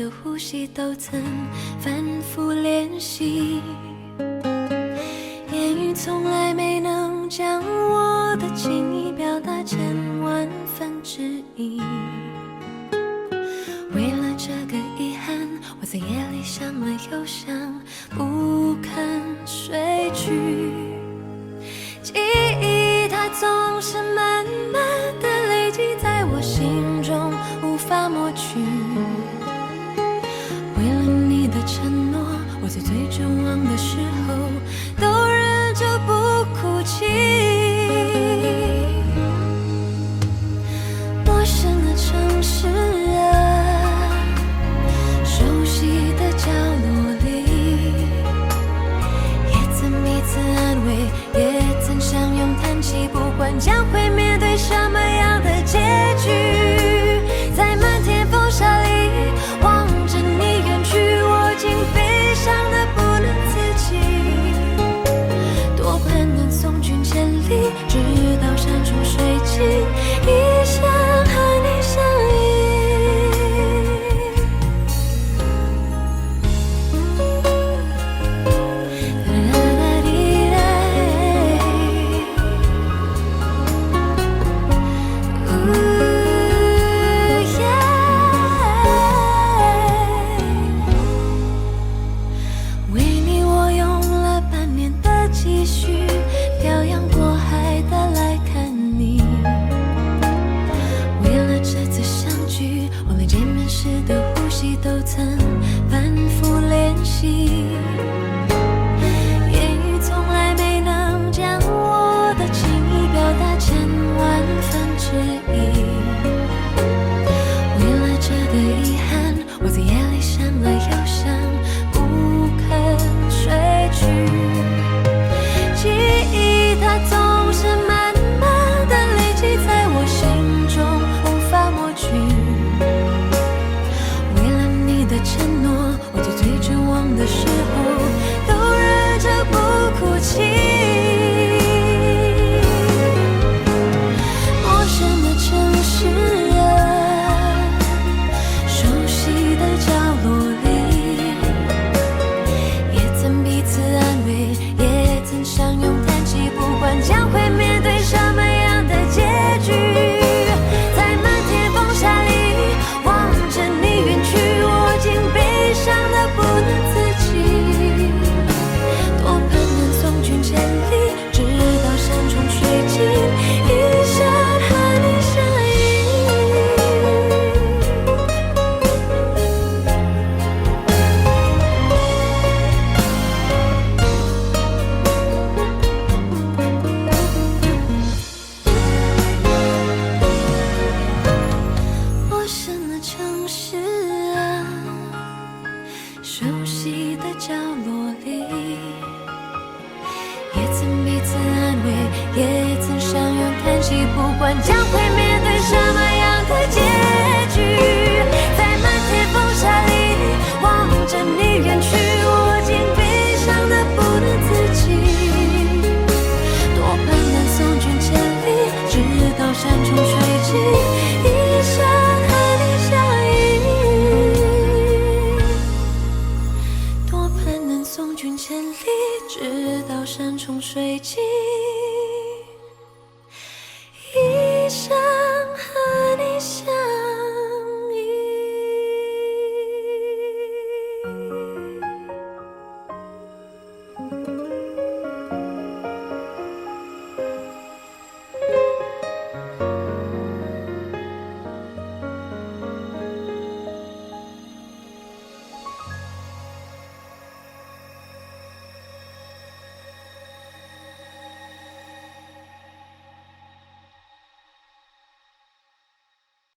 的呼吸都曾反复练习，言语从来没能将我的情意表达成万分之一。为了这个遗憾，我在夜里想了又想，不肯睡去。记忆它总是慢慢地累积在我心中，无法抹去。为了你的承诺，我在最绝望的时候都忍着不哭泣。陌生的城市啊，熟悉的角落里，也曾彼此安慰，也曾相拥叹息，不管将会面对什么样的结局，在漫天风沙里望着你远去，我竟悲伤得不能自己。多盼能送君千里，直到山穷水尽，一生和你相依。为你我用了半年的积蓄，漂洋过海的来看你。为了这次相聚，我连见面时的呼吸都曾反复练习。言语从来没能将我的情意表达成万分之一。为了这个遗憾，我在夜里想了又想，不肯睡去。记忆它总是慢慢地累积在我心中，无法抹去。为了你的承诺，我在最绝望的时候都忍着不哭泣。陌生的城市啊，熟悉的角落里，也曾彼此安慰，也曾相拥叹息，不管将会面对什么样的结局，在漫天风沙里望着你远去，我竟悲伤得不能自己。多盼能送君千里，直到山穷水尽，一生和你相依。陌生的城市啊，熟悉的角落里，也曾彼此安慰，也曾相拥叹息，不管将会面对什么样的结局，在漫天风沙里望着你远去，我竟悲伤得不能自己。多盼能送君千里，直到山穷水尽，一生和你相依。多盼能送君千里，直到山穷水尽。